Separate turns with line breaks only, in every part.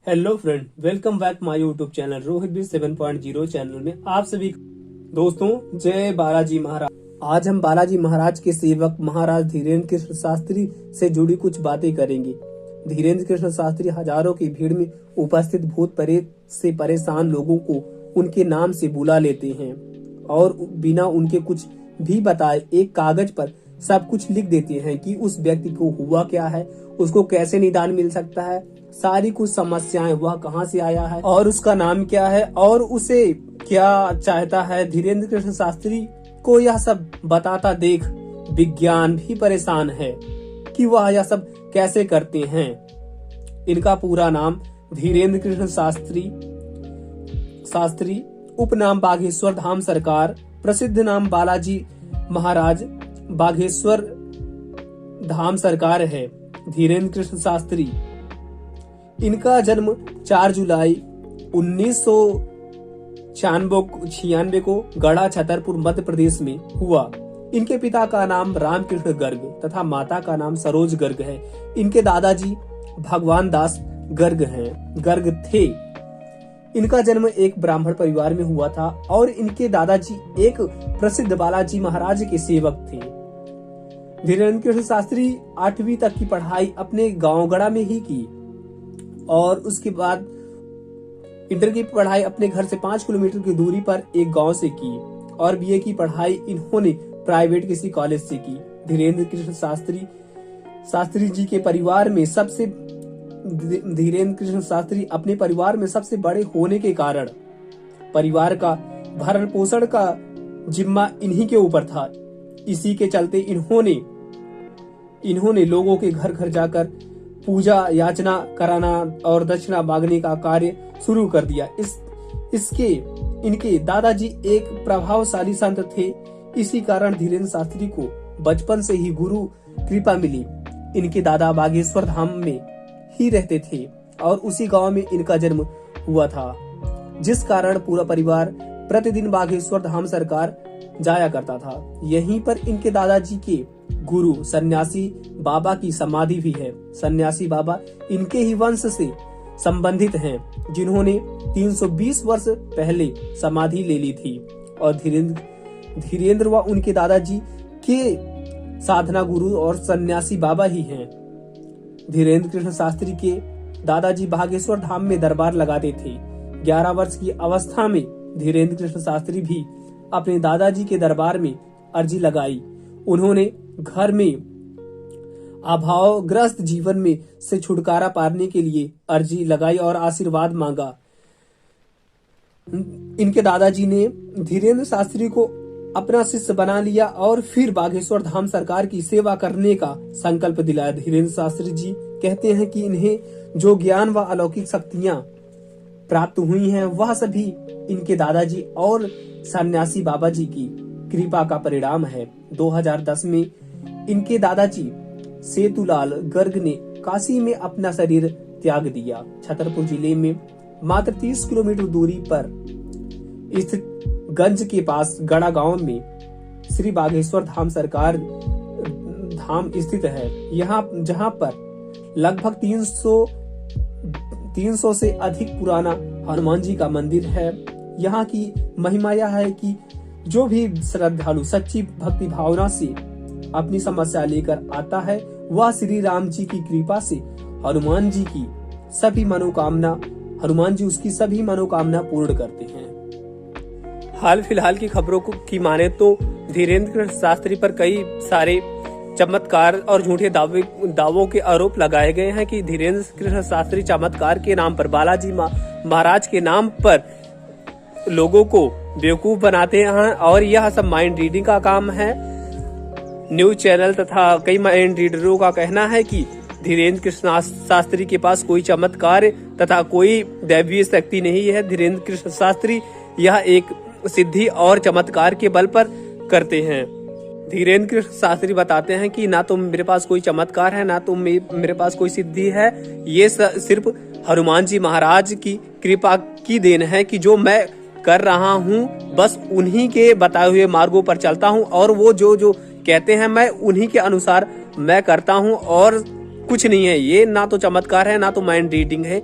Hello friend, welcome back my YouTube channel Rohit B 7.0 channel में आप सभी दोस्तों जय बालाजी महाराज। आज हम बालाजी महाराज के सेवक महाराज धीरेन्द्र कृष्ण शास्त्री से जुड़ी कुछ बातें करेंगे। धीरेन्द्र कृष्ण शास्त्री हजारों की भीड़ में उपस्थित भूत प्रेत से परेशान लोगों को उनके नाम से बुला लेते हैं और बिना उनके कुछ भी बताए एक कागज पर सब कुछ लिख देते हैं कि उस व्यक्ति को हुआ क्या है, उसको कैसे निदान मिल सकता है, सारी कुछ समस्याएं, वह कहां से आया है और उसका नाम क्या है और उसे क्या चाहता है। धीरेन्द्र कृष्ण शास्त्री को यह सब बताता देख विज्ञान भी परेशान है कि वह यह सब कैसे करते हैं। इनका पूरा नाम धीरेन्द्र कृष्ण शास्त्री उपनाम बागेश्वर धाम सरकार, प्रसिद्ध नाम बालाजी महाराज बागेश्वर धाम सरकार है। धीरेन्द्र कृष्ण शास्त्री, इनका जन्म 4 जुलाई 1996 को गढ़ा छतरपुर मध्य प्रदेश में हुआ। इनके पिता का नाम रामकृष्ण गर्ग तथा माता का नाम सरोज गर्ग है। इनके दादाजी भगवान दास गर्ग थे। इनका जन्म एक ब्राह्मण परिवार में हुआ था और इनके दादाजी एक प्रसिद्ध बालाजी महाराज के सेवक थे। धीरेन्द्र कृष्ण शास्त्री 8वीं तक की पढ़ाई अपने गांव गढ़ा में ही की और उसके बाद इंटर की पढ़ाई अपने घर से 5 किलोमीटर की दूरी पर एक गांव से की और बीए की पढ़ाई इन्होंने प्राइवेट किसी कॉलेज से की। धीरेन्द्र कृष्ण शास्त्री जी के परिवार में धीरेन्द्र कृष्ण शास्त्री अपने परिवार में सबसे बड़े होने के कारण परिवार का भरण पोषण का जिम्मा इन्हीं के ऊपर था। इसी के चलते इन्होंने लोगों के घर घर जाकर पूजा याचना कराना और दक्षिणा मांगने का कार्य शुरू कर दिया। इनके दादाजी एक प्रभावशाली संत थे। इसी कारण धीरेन्द्र शास्त्री को बचपन से ही गुरु कृपा मिली। इनके दादा बागेश्वर धाम में ही रहते थे और उसी गांव में इनका जन्म हुआ था, जिस कारण पूरा परिवार प्रतिदिन बागेश्वर धाम सरकार जाया करता था। यहीं पर इनके दादाजी के गुरु सन्यासी बाबा की समाधि भी है। सन्यासी बाबा इनके ही वंश से संबंधित हैं, जिन्होंने 320 वर्ष पहले समाधि ले ली थी और धीरेन्द्र व उनके दादाजी के साधना गुरु और सन्यासी बाबा ही हैं। धीरेन्द्र कृष्ण शास्त्री के दादाजी बागेश्वर धाम में दरबार लगाते थे। 11 वर्ष की अवस्था में धीरेन्द्र कृष्ण शास्त्री भी अपने दादाजी के दरबार में अर्जी लगाई। उन्होंने घर में अभावग्रस्त जीवन में से छुटकारा पाने के लिए अर्जी लगाई और आशीर्वाद मांगा। इनके दादाजी ने धीरेन्द्र शास्त्री को अपना शिष्य बना लिया और फिर बागेश्वर धाम सरकार की सेवा करने का संकल्प दिलाया। धीरेन्द्र शास्त्री जी कहते हैं कि इन्हें जो ज्ञान व अलौकिक शक्तियां प्राप्त हुई हैं, वह सभी इनके दादाजी और सन्यासी बाबा जी की कृपा का परिणाम है। 2010 में इनके दादाजी सेतुलाल गर्ग ने काशी में अपना शरीर त्याग दिया। छतरपुर जिले में मात्र 30 किलोमीटर दूरी पर स्थित गंज के पास गड़ा गांव में श्री बागेश्वर धाम सरकार धाम स्थित है। जहां पर लगभग 300 से अधिक पुराना हनुमान जी का मंदिर है। यहाँ की महिमा यह है कि जो भी श्रद्धालु सच्ची भक्ति भावना से अपनी समस्या लेकर आता है, वह श्री राम जी की कृपा से हनुमान जी उसकी सभी मनोकामना पूर्ण करते हैं। हाल फिलहाल की खबरों की माने तो धीरेन्द्र कृष्ण शास्त्री पर कई सारे चमत्कार और झूठे दावों के आरोप लगाए गए हैं कि धीरेन्द्र कृष्ण शास्त्री चमत्कार के नाम पर, बालाजी महाराज के नाम पर लोगों को बेवकूफ बनाते हैं और यह सब माइंड रीडिंग का काम है। न्यूज चैनल तथा कई माइंड रीडरों का कहना है कि धीरेन्द्र कृष्ण शास्त्री के पास कोई चमत्कार तथा कोई दैवीय शक्ति नहीं है। धीरेन्द्र कृष्ण शास्त्री यह एक सिद्धि और चमत्कार के बल पर करते हैं। धीरेन्द्र कृष्ण शास्त्री बताते हैं कि ना तो मेरे पास कोई चमत्कार है, ना तो मेरे पास कोई सिद्धि है। ये सिर्फ हनुमान जी महाराज की कृपा की देन है कि जो मैं कर रहा हूँ, बस उन्हीं के बताए हुए मार्गों पर चलता हूँ और वो जो कहते हैं मैं उन्हीं के अनुसार मैं करता हूँ और कुछ नहीं है। ये ना तो चमत्कार है, ना तो माइंड रीडिंग है।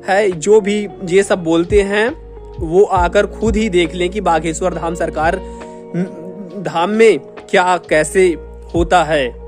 है जो भी ये सब बोलते हैं वो आकर खुद ही देख लें कि बागेश्वर धाम सरकार धाम में क्या कैसे होता है।